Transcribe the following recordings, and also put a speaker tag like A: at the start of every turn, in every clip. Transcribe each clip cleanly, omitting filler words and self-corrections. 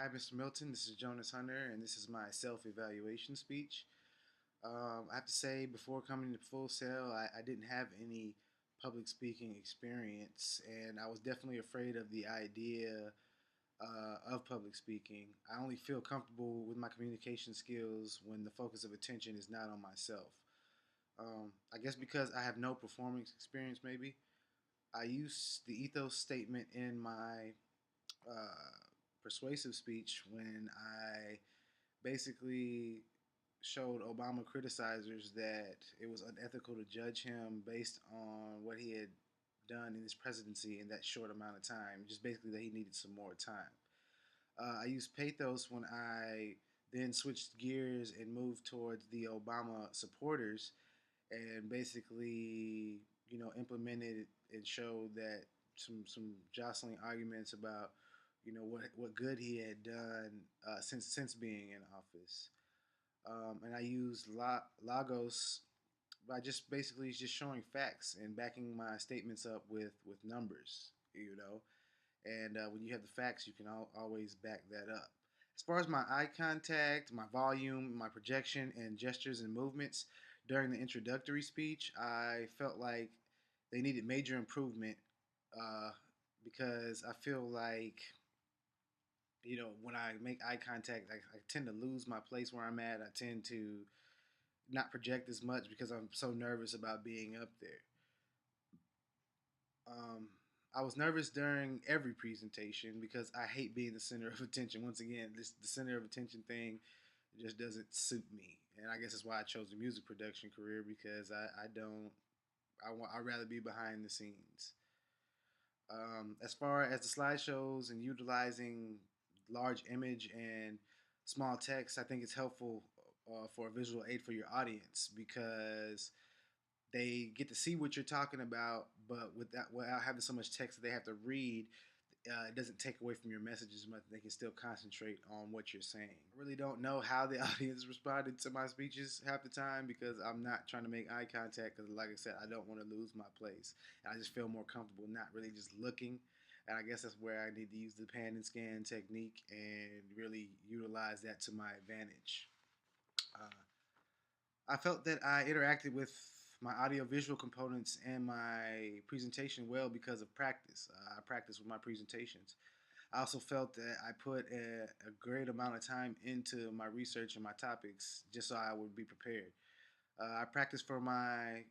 A: Hi, Mr. Milton. This is Jonas Hunter, and this is my self-evaluation speech. I have to say, before coming to Full Sail, I didn't have any public speaking experience, and I was definitely afraid of the idea of public speaking. I only feel comfortable with my communication skills when the focus of attention is not on myself. I guess because I have no performance experience, maybe I use the ethos statement in my uh, persuasive speech when I basically showed Obama criticizers that it was unethical to judge him based on what he had done in his presidency in that short amount of time. Just basically that he needed some more time. I used pathos when I then switched gears and moved towards the Obama supporters and basically, implemented and showed that some jostling arguments about, what good he had done since being in office. And I use logos by just basically just showing facts and backing my statements up with numbers, And when you have the facts, you can always back that up. As far as my eye contact, my volume, my projection, and gestures and movements during the introductory speech, I felt like they needed major improvement uh, because I feel like when I make eye contact, I tend to lose my place where I'm at. I tend to not project as much because I'm so nervous about being up there. Um, I was nervous during every presentation because I hate being the center of attention. Once again, the center of attention thing just doesn't suit me, and I guess that's why I chose the music production career because I don't I'd rather be behind the scenes. As far as the slideshows and utilizing large image and small text, I think it's helpful for a visual aid for your audience because they get to see what you're talking about, but without having so much text that they have to read, it doesn't take away from your message as much. They can still concentrate on what you're saying. I really don't know how the audience responded to my speeches half the time because I'm not trying to make eye contact because, like I said, I don't want to lose my place. And I just feel more comfortable not really just looking. And I guess that's where I need to use the pan and scan technique and really utilize that to my advantage. Uh, I felt that I interacted with my audiovisual components and my presentation well because of practice. I practiced with my presentations. I also felt that I put a great amount of time into my research and my topics just so I would be prepared. I practiced for my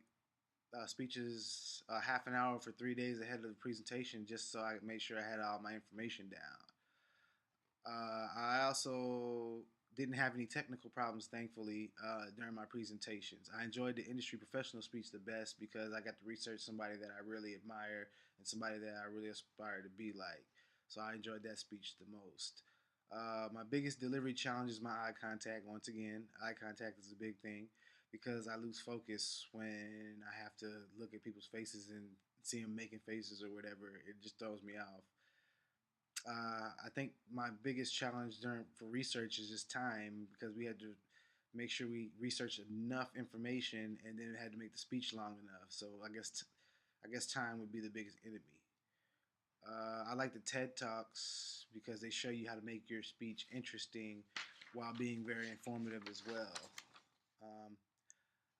A: speeches half an hour for 3 days ahead of the presentation just so I made sure I had all my information down. I also didn't have any technical problems, thankfully, during my presentations. I enjoyed the industry professional speech the best because I got to research somebody that I really admire and somebody that I really aspire to be like. So I enjoyed that speech the most. My biggest delivery challenge is my eye contact. Once again, eye contact is a big thing because I lose focus when I have to look at people's faces and see them making faces or whatever. It just throws me off. I think my biggest challenge during for research is just time because we had to make sure we researched enough information and then had to make the speech long enough. So I guess time would be the biggest enemy. I like the TED Talks because they show you how to make your speech interesting while being very informative as well. Um,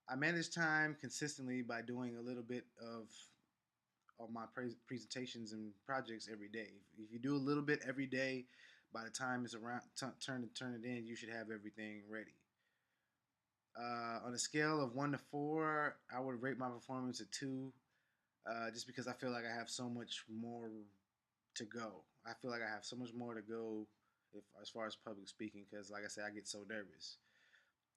A: I manage time consistently by doing a little bit of my presentations and projects every day. If you do a little bit every day, by the time it's around turn it in, you should have everything ready. On a scale of 1 to 4, I would rate my performance a 2, just because I feel like I have so much more to go. I feel like I have so much more to go as far as public speaking, because like I said, I get so nervous.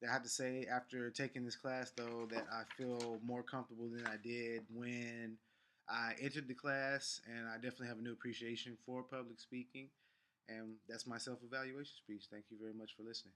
A: I have to say, after taking this class, though, that I feel more comfortable than I did when I entered the class, and I definitely have a new appreciation for public speaking. And that's my self evaluation speech. Thank you very much for listening.